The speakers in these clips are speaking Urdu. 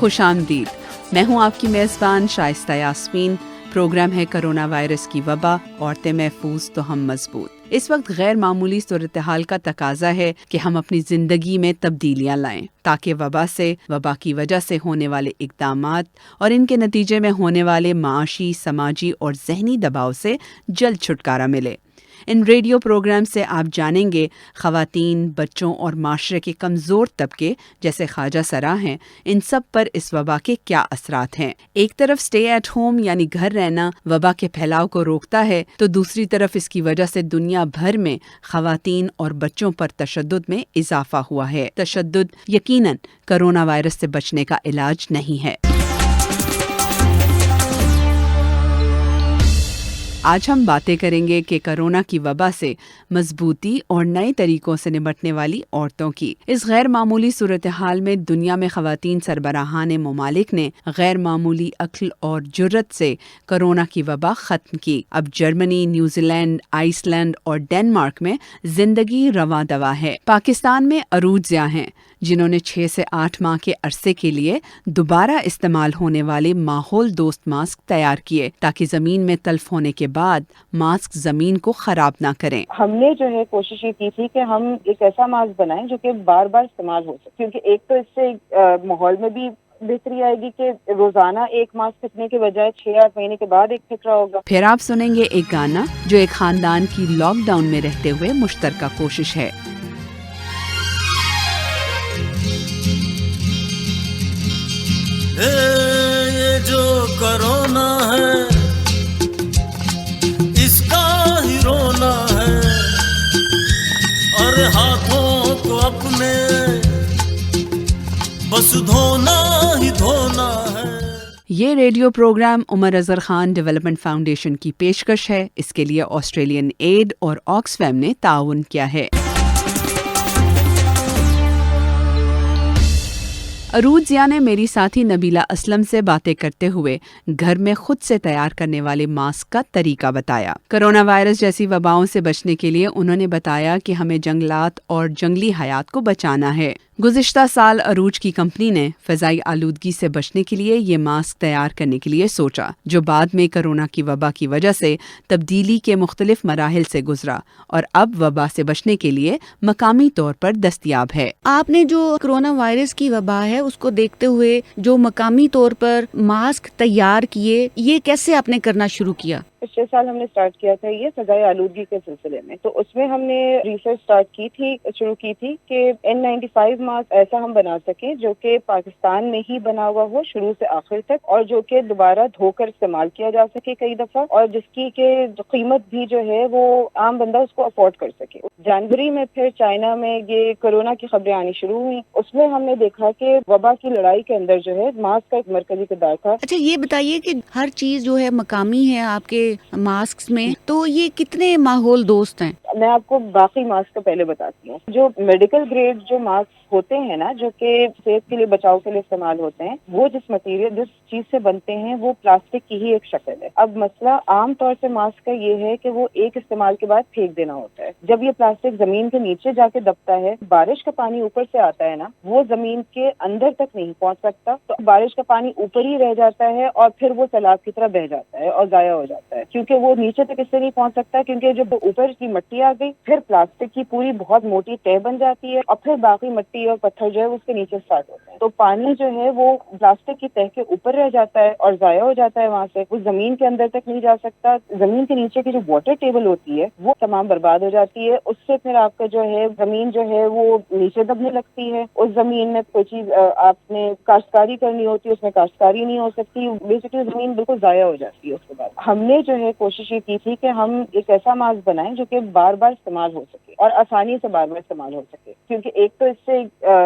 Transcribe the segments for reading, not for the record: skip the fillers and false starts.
خوش آمدید. میں ہوں آپ کی میزبان شائستہ یاسمین. پروگرام ہے کرونا وائرس کی وبا، عورتیں محفوظ تو ہم مضبوط. اس وقت غیر معمولی صورتحال کا تقاضا ہے کہ ہم اپنی زندگی میں تبدیلیاں لائیں تاکہ وبا کی وجہ سے ہونے والے اقدامات اور ان کے نتیجے میں ہونے والے معاشی، سماجی اور ذہنی دباؤ سے جلد چھٹکارا ملے. ان ریڈیو پروگرام سے آپ جانیں گے خواتین، بچوں اور معاشرے کے کمزور طبقے جیسے خواجہ سرا ہیں، ان سب پر اس وبا کے کیا اثرات ہیں. ایک طرف اسٹے ایٹ ہوم یعنی گھر رہنا وبا کے پھیلاؤ کو روکتا ہے، تو دوسری طرف اس کی وجہ سے دنیا بھر میں خواتین اور بچوں پر تشدد میں اضافہ ہوا ہے. تشدد یقیناً کرونا وائرس سے بچنے کا علاج نہیں ہے. آج ہم باتیں کریں گے کہ کرونا کی وبا سے مضبوطی اور نئے طریقوں سے نمٹنے والی عورتوں کی. اس غیر معمولی صورتحال میں دنیا میں خواتین سربراہان ممالک نے غیر معمولی عقل اور جرت سے کرونا کی وبا ختم کی. اب Germany, New Zealand, Iceland اور ڈنمارک میں زندگی رواں دواں ہے. پاکستان میں عروج زیاں ہیں جنہوں نے 6 سے 8 ماہ کے عرصے کے لیے دوبارہ استعمال ہونے والے ماحول دوست ماسک تیار کیے تاکہ زمین میں تلف ہونے کے بعد ماسک زمین کو خراب نہ کریں. ہم نے جو ہے کوشش یہ کی تھی کہ ہم ایک ایسا ماسک بنائیں جو کہ بار بار استعمال ہو سکے، کیونکہ ایک تو اس سے ماحول میں بھی بہتری آئے گی کہ روزانہ ایک ماسک پھینکنے کے بجائے 6-8 مہینے کے بعد ایک پھینک رہا ہوگا. پھر آپ سنیں گے ایک گانا جو ایک خاندان کی لاک ڈاؤن میں رہتے ہوئے مشترکہ کوشش ہے. یہ جو کرونا ہے اس کا ہی رونا ہے، اور ہاتھوں کو اپنے بس دھونا ہی دھونا ہے. یہ ریڈیو پروگرام عمر اظہر خان ڈیولپمنٹ فاؤنڈیشن کی پیشکش ہے. اس کے لیے آسٹریلین ایڈ اور آکسفیم نے تعاون کیا ہے. عروج زیاں نے میری ساتھی نبیلہ اسلم سے باتیں کرتے ہوئے گھر میں خود سے تیار کرنے والے ماسک کا طریقہ بتایا. کرونا وائرس جیسی وباؤں سے بچنے کے لیے انہوں نے بتایا کہ ہمیں جنگلات اور جنگلی حیات کو بچانا ہے. گزشتہ سال عروج کی کمپنی نے فضائی آلودگی سے بچنے کے لیے یہ ماسک تیار کرنے کے لیے سوچا، جو بعد میں کرونا کی وبا کی وجہ سے تبدیلی کے مختلف مراحل سے گزرا اور اب وبا سے بچنے کے لیے مقامی طور پر دستیاب ہے. آپ نے جو کرونا وائرس کی وبا ہے اس کو دیکھتے ہوئے جو مقامی طور پر ماسک تیار کیے، یہ کیسے آپ نے کرنا شروع کیا؟ پچھلے سال ہم نے اسٹارٹ کیا تھا یہ فضائی آلودگی کے سلسلے میں، تو اس میں ہم نے ریسرچ شروع کی تھی کہ N95 ماسک ایسا ہم بنا سکیں جو کہ پاکستان میں ہی بنا ہوا ہو شروع سے آخر تک، اور جو کہ دوبارہ دھو کر استعمال کیا جا سکے کئی دفعہ، اور جس کی کہ قیمت بھی جو ہے وہ عام بندہ اس کو افورڈ کر سکے. جنوری میں پھر چائنا میں یہ کرونا کی خبریں آنی شروع ہوئی. اس میں ہم نے دیکھا کہ وبا کی لڑائی کے اندر جو ہے ماسک کا ایک مرکزی کردار تھا. اچھا، یہ بتائیے کہ ہر چیز جو ہے مقامی ہے آپ کے ماسک میں، تو یہ کتنے ماحول دوست ہیں؟ میں آپ کو باقی ماسک کا پہلے بتاتی ہوں. جو میڈیکل گریڈ جو ماسک ہوتے ہیں نا، جو کہ صحت کے لیے بچاؤ کے لیے استعمال ہوتے ہیں، وہ جس چیز سے بنتے ہیں وہ پلاسٹک کی ہی ایک شکل ہے. اب مسئلہ عام طور سے ماسک کا یہ ہے کہ وہ ایک استعمال کے بعد پھینک دینا ہوتا ہے. جب یہ پلاسٹک زمین کے نیچے جا کے دبتا ہے، بارش کا پانی اوپر سے آتا ہے نا، وہ زمین کے اندر تک نہیں پہنچ سکتا، تو بارش کا پانی اوپر ہی رہ جاتا ہے اور پھر وہ سیلاب کی طرح بہہ جاتا ہے اور ضائع ہو جاتا ہے. کیونکہ وہ نیچے تک اس سے نہیں پہنچ سکتا، کیونکہ جب اوپر کی مٹی آ گئی پھر پلاسٹک کی پوری بہت موٹی تہ بن جاتی ہے، اور پھر باقی مٹی اور پتھر جو ہے اس کے نیچے اسٹارٹ ہوتے ہیں. تو پانی جو ہے وہ پلاسٹک کی تہ کے اوپر رہ جاتا ہے اور ضائع ہو جاتا ہے. وہاں سے وہ زمین کے اندر تک نہیں جا سکتا. زمین کے نیچے کی جو واٹر ٹیبل ہوتی ہے وہ تمام برباد ہو جاتی ہے. اس سے پھر آپ کا جو ہے زمین جو ہے وہ نیچے دبنے لگتی ہے. اس زمین میں کوئی چیز آپ نے کاشتکاری کرنی ہوتی ہے، اس میں کاشتکاری نہیں ہو سکتی. بیسکلی زمین بالکل ضائع ہو جاتی ہے. اس کے بعد ہم نے جو ہے کوشش یہ کی تھی کہ ہم ایک ایسا ماسک بنائیں جو کہ بار بار استعمال ہو سکے اور آسانی سے بار بار استعمال ہو سکے، کیونکہ ایک تو اس سے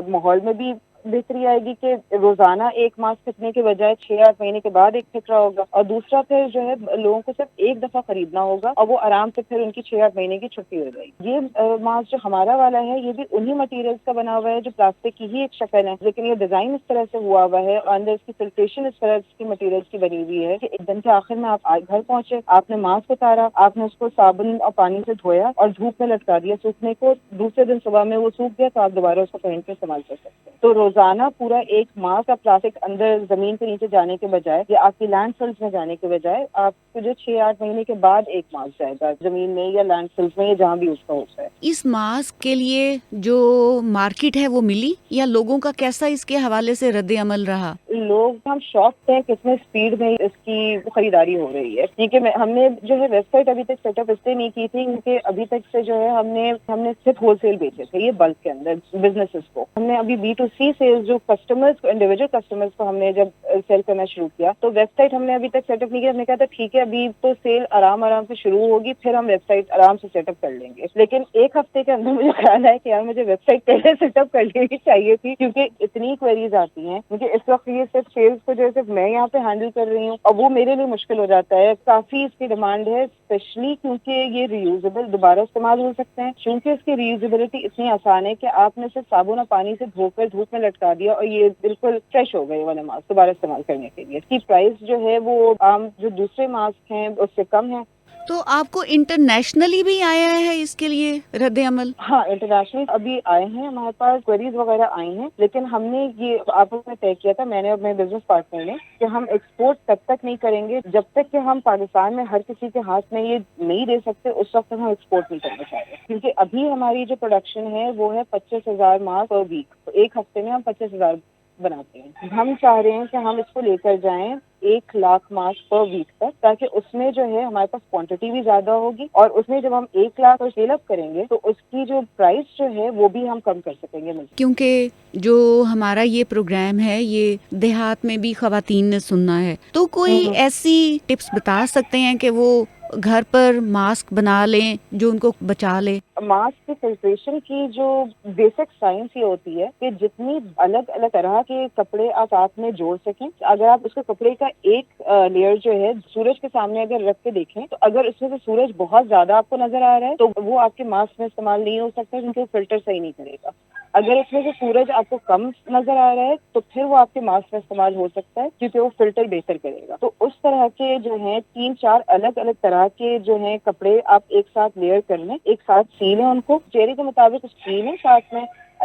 ماحول میں بھی بہتری آئے گی کہ روزانہ ایک ماسک پھینکنے کے بجائے 6-8 مہینے کے بعد ایک پھینک رہا ہوگا، اور دوسرا پھر جو ہے لوگوں کو صرف ایک دفعہ خریدنا ہوگا اور وہ آرام سے پھر ان کی 6-8 مہینے کی چھٹی ہو جائے گی. یہ ماسک جو ہمارا والا ہے یہ بھی انہی مٹیریلز کا بنا ہوا ہے جو پلاسٹک کی ہی ایک شکل ہے، لیکن یہ ڈیزائن اس طرح سے ہوا ہوا ہے اور اندر اس کی فلٹریشن اس طرح کی مٹیریلز کی بنی ہوئی ہے کہ ایک دن کے آخر میں آپ گھر پہنچے، آپ نے ماسک اتارا، آپ نے اس کو صابن اور پانی سے دھویا اور دھوپ میں لٹکا دیا سوکھنے کو. دوسرے دن صبح میں وہ سوکھ گیا تو آپ دوبارہ اس کو پہن کے استعمال کر سکتے ہیں. تو روزانہ پورا ایک ماہ کا پلاسٹک اندر زمین کے نیچے جانے کے بجائے یا آپ کی لینڈ فلز میں جانے کے بجائے آپ کو جو 6-8 مہینے کے بعد ایک ماسک جائے گا زمین میں یا لینڈ فلز میں یا جہاں بھی اس کا ہوتا ہے. اس ماسک کے لیے جو مارکیٹ ہے وہ ملی یا لوگوں کا کیسا اس کے حوالے سے رد عمل رہا؟ لوگ ہم شاک ہیں کتنے اسپیڈ میں اس کی خریداری ہو رہی ہے. کیونکہ ہم نے جو ہے ویب سائٹ ابھی تک سیٹ اپ اس لیے نہیں کی تھی کیونکہ ابھی تک سے جو ہے ہم نے صرف ہول سیل بیچے تھے یہ بلک کے اندر بزنسز کو. ہم نے ابھی B2C سیلز جو کسٹمرز کو انڈیویجول کسٹمرز کو ہم نے جب سیل کرنا شروع کیا تو ویب سائٹ ہم نے ابھی تک سیٹ اپ نہیں کیا. ہم نے کہا تھا ٹھیک ہے ابھی تو سیل آرام سے شروع ہوگی پھر ہم ویب سائٹ آرام سے سیٹ اپ کر لیں گے. لیکن ایک ہفتے کے اندر مجھے خیال ہے کہ یار مجھے ویب سائٹ پہلے سیٹ اپ کر لینی چاہیے تھی کیونکہ اتنی کوئریز آتی ہیں کیونکہ اس وقت یہ صرف سیلز کو جو صرف میں یہاں پہ ہینڈل کر رہی ہوں اور وہ میرے لیے مشکل ہو جاتا ہے. کافی اس کی ڈیمانڈ ہے اسپیشلی کیونکہ یہ ریوزیبل دوبارہ استعمال ہو سکتے ہیں. چونکہ اس کی ریوزیبلٹی اتنی آسان ہے کہ آپ نے صرف صابن اور پانی سے دھو کر دھوپ میں لٹکا دیا اور یہ بالکل فریش ہو گئے والے ماسک دوبارہ استعمال کرنے کے لیے. اس کی پرائس جو ہے وہ عام جو دوسرے ماسک ہیں اس سے کم ہے. تو آپ کو انٹرنیشنلی بھی آیا ہے اس کے لیے رد عمل؟ ہاں انٹرنیشنل ابھی آئے ہیں ہمارے پاس کوئریز وغیرہ آئی ہیں لیکن ہم نے یہ آپس میں طے کیا تھا میں نے اور میرے بزنس پارٹنر نے کہ ہم ایکسپورٹ تب تک نہیں کریں گے جب تک کہ ہم پاکستان میں ہر کسی کے ہاتھ میں یہ نہیں دے سکتے اس وقت ہم ایکسپورٹ نہیں کرنا چاہ رہے کیونکہ ابھی ہماری جو پروڈکشن ہے وہ ہے 25,000 ماسک پر ویک. تو ایک ہفتے میں ہم 25,000 بناتے ہیں. ہم چاہ رہے ہیں کہ ہم اس کو لے کر جائیں 1,00,000 ماسک پر ویک تک تاکہ اس میں جو ہے ہمارے پاس کوانٹٹی بھی زیادہ ہوگی اور اس میں جب ہم 1,00,000 کو سیل اپ کریں گے تو اس کی جو پرائس جو ہے وہ بھی ہم کم کر سکیں گے. کیونکہ جو ہمارا یہ پروگرام ہے یہ دیہات میں بھی خواتین نے سننا ہے تو کوئی ایسی ٹپس بتا سکتے ہیں کہ وہ گھر پر ماسک بنا لیں جو ان کو بچا لے؟ ماسک کی فلٹریشن کی جو بیسک سائنس یہ ہوتی ہے کہ جتنی الگ الگ طرح کے کپڑے آپ ساتھ میں جوڑ سکیں. اگر آپ اس کو کپڑے کا ایک لیئر جو ہے سورج کے سامنے اگر رکھ کے دیکھیں تو اگر اس میں سے سورج بہت زیادہ آپ کو نظر آ رہا ہے تو وہ آپ کے ماسک میں استعمال نہیں ہو سکتا کیونکہ وہ فلٹر صحیح نہیں کرے گا. اگر اس میں سے سورج آپ کو کم نظر آ رہا ہے تو پھر وہ آپ کے ماسک میں استعمال ہو سکتا ہے کیونکہ وہ فلٹر بہتر کرے گا. تو اس طرح کے جو ہیں 3-4 الگ الگ طرح کے جو ہیں کپڑے آپ ایک ساتھ لیئر کر لیں, ایک ساتھ سیلیں ان کو چہرے کے مطابق سیلیں ساتھ میں.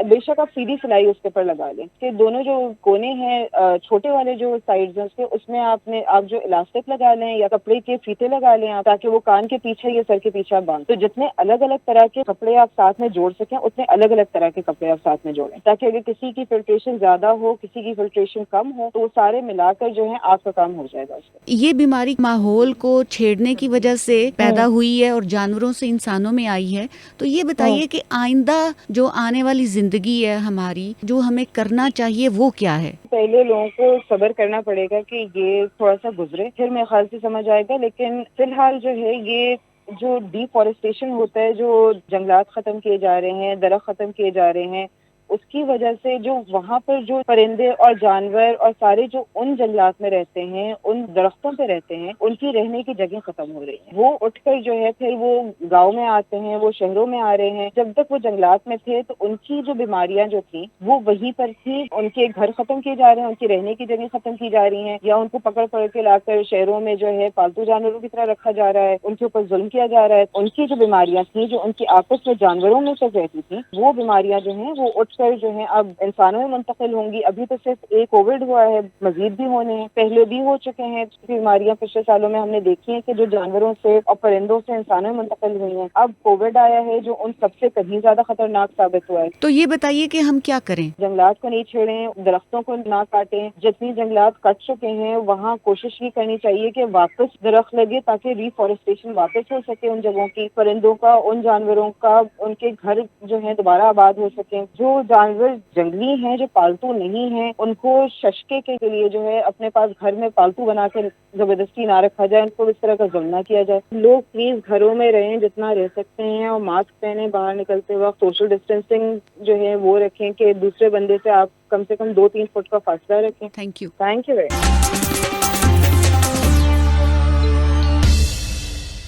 بے شک آپ سیدھی سلائی اس کے پر لگا لیں کہ دونوں جو کونے ہیں چھوٹے والے جو سائڈز ہیں اس میں آپ جو الاسٹک لگا لیں یا کپڑے کے فیتے لگا لیں تاکہ وہ کان کے پیچھے یا سر کے پیچھے آپ باندھ. تو جتنے الگ الگ طرح کے کپڑے آپ ساتھ میں جوڑ سکیں اتنے الگ الگ طرح کے کپڑے آپ ساتھ میں جوڑیں تاکہ اگر کسی کی فلٹریشن زیادہ ہو کسی کی فلٹریشن کم ہو تو وہ سارے ملا کر جو ہے آپ کا کام ہو جائے گا. یہ بیماری ماحول کو چھیڑنے کی وجہ سے پیدا ہوئی ہے اور جانوروں سے انسانوں میں آئی ہے. تو یہ بتائیے کہ آئندہ جو آنے والی زندگی ہے ہماری جو ہمیں کرنا چاہیے وہ کیا ہے؟ پہلے لوگوں کو صبر کرنا پڑے گا کہ یہ تھوڑا سا گزرے پھر میرے خیال سے سمجھ آئے گا. لیکن فی الحال جو ہے یہ جو ڈیفارسٹیشن ہوتا ہے جو جنگلات ختم کیے جا رہے ہیں درخت ختم کیے جا رہے ہیں اس کی وجہ سے جو وہاں پر جو پرندے اور جانور اور سارے جو ان جنگلات میں رہتے ہیں ان درختوں پہ رہتے ہیں ان کی رہنے کی جگہ ختم ہو رہی ہیں. وہ اٹھ کر جو ہے پھر وہ گاؤں میں آتے ہیں وہ شہروں میں آ رہے ہیں. جب تک وہ جنگلات میں تھے تو ان کی جو بیماریاں جو تھیں وہ وہیں پر تھی. ان کے گھر ختم کیے جا رہے ہیں ان کی رہنے کی جگہ ختم کی جا رہی ہیں یا ان کو پکڑ کے لا کر شہروں میں جو ہے پالتو جانوروں کی طرح رکھا جا رہا ہے ان کے اوپر ظلم کیا جا رہا ہے. ان کی جو بیماریاں تھیں جو ان کی آپس میں جانوروں میں سے رہتی تھیں وہ بیماریاں جو ہیں وہ اٹھ کر جو ہیں اب انسانوں میں منتقل ہوں گی. ابھی تو صرف ایک کووڈ ہوا ہے مزید بھی ہونے ہیں پہلے بھی ہو چکے ہیں. بیماریاں پچھلے سالوں میں ہم نے دیکھی ہیں کہ جو جانوروں سے اور پرندوں سے انسانوں میں منتقل ہوئی ہیں. اب کووڈ آیا ہے جو ان سب سے کہیں زیادہ خطرناک ثابت ہوا ہے. تو یہ بتائیے کہ ہم کیا کریں؟ جنگلات کو نہیں چھیڑیں درختوں کو نہ کاٹیں. جتنی جنگلات کٹ چکے ہیں وہاں کوشش یہ کرنی چاہیے کہ واپس درخت لگے تاکہ ریفارسٹیشن واپس ہو سکے ان جگہوں کی پرندوں کا ان جانوروں کا ان کے گھر جو ہے دوبارہ آباد ہو سکیں. جو جانور جنگلی ہیں جو پالتو نہیں ہیں ان کو ششکے کے لیے جو ہے اپنے پاس گھر میں پالتو بنا کے زبردستی نہ رکھا جائے. ان کو اس طرح کا ظلم نہ کیا جائے. لوگ پلیز گھروں میں رہیں جتنا رہ سکتے ہیں اور ماسک پہنے باہر نکلتے وقت سوشل ڈسٹینسنگ جو ہے وہ رکھیں کہ دوسرے بندے سے آپ کم سے کم 2-3 فٹ کا فاصلہ رکھیں. Thank you very much.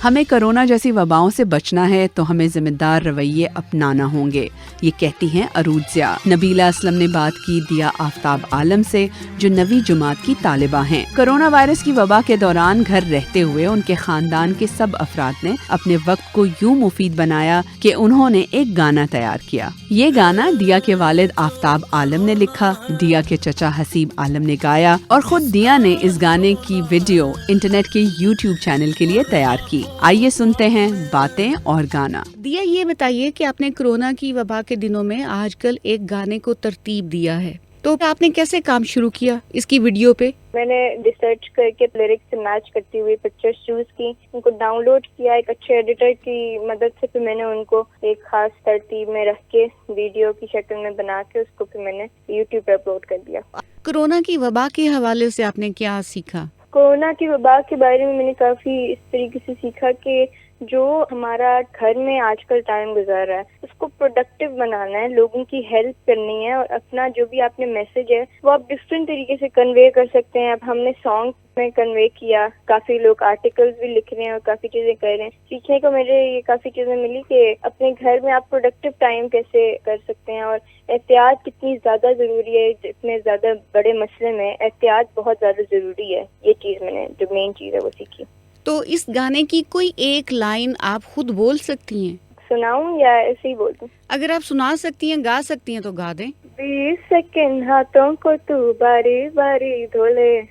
ہمیں کورونا جیسی وباؤں سے بچنا ہے تو ہمیں ذمہ دار رویے اپنانا ہوں گے، یہ کہتی ہیں عروج ضیاء۔ نبیلہ اسلم نے بات کی دیا آفتاب عالم سے جو 9ویں جماعت کی طالبہ ہیں۔ کورونا وائرس کی وبا کے دوران گھر رہتے ہوئے ان کے خاندان کے سب افراد نے اپنے وقت کو یوں مفید بنایا کہ انہوں نے ایک گانا تیار کیا۔ یہ گانا دیا کے والد آفتاب عالم نے لکھا، دیا کے چچا حسیب عالم نے گایا اور خود دیا نے اس گانے کی ویڈیو انٹرنیٹ کے یوٹیوب چینل کے لیے تیار کی۔ آئیے سنتے ہیں باتیں اور گانا۔ دیا، یہ بتائیے کہ آپ نے کورونا کی وبا کے دنوں میں آج کل ایک گانے کو ترتیب دیا ہے، تو آپ نے کیسے کام شروع کیا اس کی ویڈیو پہ؟ میں نے ریسرچ کر کے لیرکس سے میچ کرتی ہوئی پکچرز چوز کی، ان کو ڈاؤن لوڈ کیا ایک اچھے ایڈیٹر کی مدد سے، پھر میں نے ان کو ایک خاص ترتیب میں رکھ کے ویڈیو کی شکل میں بنا کے اس کو پھر میں نے یوٹیوب پہ اپلوڈ کر دیا۔ کورونا کی وبا کے حوالے سے آپ نے کیا سیکھا؟ کورونا کی وبا کے بارے میں نے کافی اس طریقے سے سیکھا کہ جو ہمارا گھر میں آج کل ٹائم گزار رہا ہے اس کو پروڈکٹیو بنانا ہے، لوگوں کی ہیلپ کرنی ہے، اور اپنا جو بھی آپ نے میسج ہے وہ آپ ڈفرینٹ طریقے سے کنوے کر سکتے ہیں۔ اب ہم نے سانگ میں کنوے کیا، کافی لوگ آرٹیکلز بھی لکھ رہے ہیں اور کافی چیزیں کر رہے ہیں۔ سیکھنے کو مجھے یہ کافی چیزیں ملی کہ اپنے گھر میں آپ پروڈکٹیو ٹائم کیسے کر سکتے ہیں، اور احتیاط کتنی زیادہ ضروری ہے۔ اتنے زیادہ بڑے مسئلے میں احتیاط بہت زیادہ ضروری ہے، یہ چیز میں نے جو مین چیز ہے وہ سیکھی۔ تو اس گانے کی کوئی ایک لائن آپ خود بول سکتی ہیں؟ سناؤں یا ایسے ہی بول دوں؟ اگر آپ سنا سکتی ہیں، گا سکتی ہیں تو گا دیں۔ 20 سیکنڈ ہاتھوں کو تو باری باری دھولے،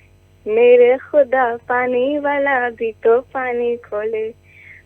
میرے خدا پانی والا بھی تو پانی کھولے،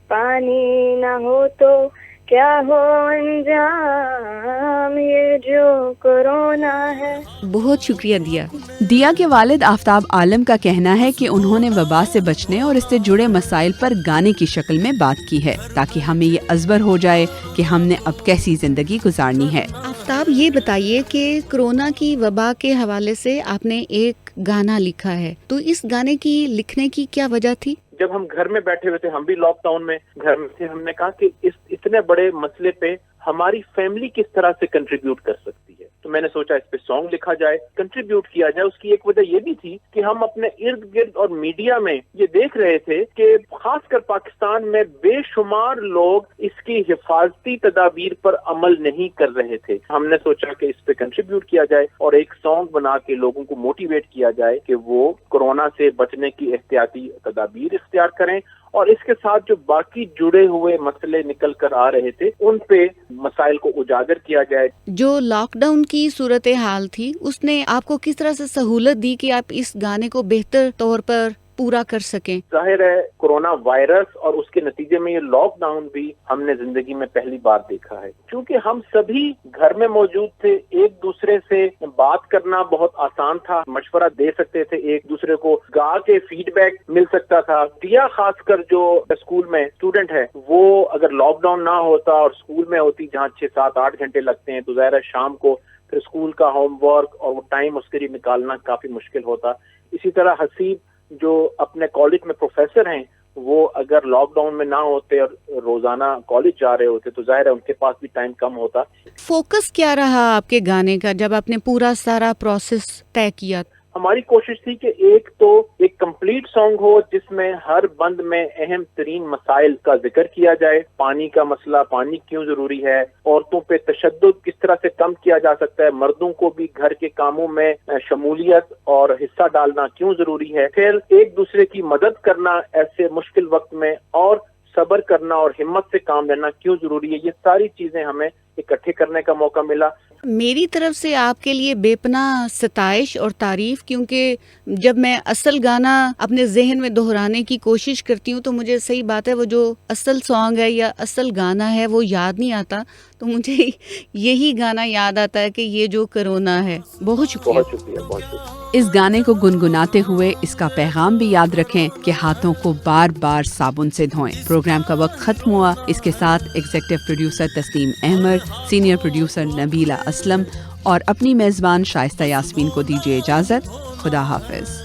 پانی نہ ہو تو کیا ہو انجام، یہ جو کورونا ہے۔ بہت شکریہ دیا۔ دیا کے والد آفتاب عالم کا کہنا ہے کہ انہوں نے وبا سے بچنے اور اس سے جڑے مسائل پر گانے کی شکل میں بات کی ہے تاکہ ہمیں یہ ازبر ہو جائے کہ ہم نے اب کیسی زندگی گزارنی ہے۔ آفتاب، یہ بتائیے کہ کورونا کی وبا کے حوالے سے آپ نے ایک گانا لکھا ہے، تو اس گانے کی لکھنے کی کیا وجہ تھی؟ جب ہم گھر میں بیٹھے ہوئے تھے، ہم بھی لاک ڈاؤن میں گھر میں تھے، ہم نے کہا کہ اس اتنے بڑے مسئلے پہ ہماری فیملی کس طرح سے کنٹریبیوٹ کر سکتی ہے، تو میں نے سوچا اس پہ سانگ لکھا جائے، کنٹریبیوٹ کیا جائے۔ اس کی ایک وجہ یہ بھی تھی کہ ہم اپنے ارد گرد اور میڈیا میں یہ دیکھ رہے تھے کہ خاص کر پاکستان میں بے شمار لوگ اس کی حفاظتی تدابیر پر عمل نہیں کر رہے تھے۔ ہم نے سوچا کہ اس پہ کنٹریبیوٹ کیا جائے اور ایک سانگ بنا کے لوگوں کو موٹیویٹ کیا جائے کہ وہ کورونا سے بچنے کی احتیاطی تدابیر اختیار کریں، اور اس کے ساتھ جو باقی جڑے ہوئے مسئلے نکل کر آ رہے تھے ان پہ مسائل کو اجاگر کیا جائے۔ جو لاک ڈاؤن کی صورتحال تھی اس نے آپ کو کس طرح سے سہولت دی کہ آپ اس گانے کو بہتر طور پر پورا کر سکیں؟ ظاہر ہے کورونا وائرس اور اس کے نتیجے میں یہ لاک ڈاؤن بھی ہم نے زندگی میں پہلی بار دیکھا ہے، کیونکہ ہم سبھی گھر میں موجود تھے، ایک دوسرے سے بات کرنا بہت آسان تھا، مشورہ دے سکتے تھے، ایک دوسرے کو گا کے فیڈ بیک مل سکتا تھا۔ دیا خاص کر جو اسکول میں اسٹوڈنٹ ہے، وہ اگر لاک ڈاؤن نہ ہوتا اور اسکول میں ہوتی جہاں 6, 7, 8 گھنٹے لگتے ہیں، تو ظاہر ہے شام کو پھر اسکول کا ہوم ورک اور وہ ٹائم اس کے لیے نکالنا کافی مشکل ہوتا۔ اسی طرح حسیب جو اپنے کالج میں پروفیسر ہیں، وہ اگر لاک ڈاؤن میں نہ ہوتے اور روزانہ کالج جا رہے ہوتے تو ظاہر ہے ان کے پاس بھی ٹائم کم ہوتا۔ فوکس کیا رہا آپ کے گانے کا جب آپ نے پورا سارا پروسیس طے کیا؟ ہماری کوشش تھی کہ ایک تو ایک کمپلیٹ سانگ ہو جس میں ہر بند میں اہم ترین مسائل کا ذکر کیا جائے، پانی کا مسئلہ، پانی کیوں ضروری ہے، عورتوں پہ تشدد کس طرح سے کم کیا جا سکتا ہے، مردوں کو بھی گھر کے کاموں میں شمولیت اور حصہ ڈالنا کیوں ضروری ہے، پھر ایک دوسرے کی مدد کرنا ایسے مشکل وقت میں، اور صبر کرنا اور ہمت سے کام لینا کیوں ضروری ہے۔ یہ ساری چیزیں ہمیں اکٹھے کرنے کا موقع ملا۔ میری طرف سے آپ کے لیے بے پناہ ستائش اور تعریف، کیونکہ جب میں اصل گانا اپنے ذہن میں دہرانے کی کوشش کرتی ہوں تو مجھے صحیح بات ہے وہ جو اصل سانگ ہے یا اصل گانا ہے وہ یاد نہیں آتا، تو مجھے یہی گانا یاد آتا ہے کہ یہ جو کرونا ہے۔ بہت شکریہ۔ بہت شکریہ، بہت شکریہ۔ اس گانے کو گنگناتے ہوئے اس کا پیغام بھی یاد رکھیں کہ ہاتھوں کو بار بار صابن سے دھوئیں۔ پروگرام کا وقت ختم ہوا۔ اس کے ساتھ ایگزیکٹو پروڈیوسر تسلیم احمد، سینئر پروڈیوسر نبیلہ اسلم اور اپنی میزبان شائستہ یاسمین کو دیجیے اجازت۔ خدا حافظ۔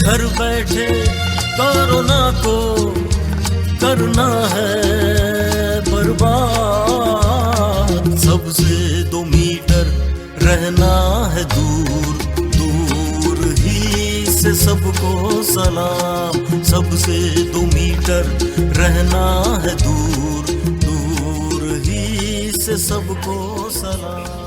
گھر بیٹھے کورونا کو کرنا ہے برباد، سب سے 2 میٹر رہنا ہے دور، دور ہی سے سب کو سلام، سب سے 2 میٹر رہنا ہے دور، دور ہی سے سب کو سلام۔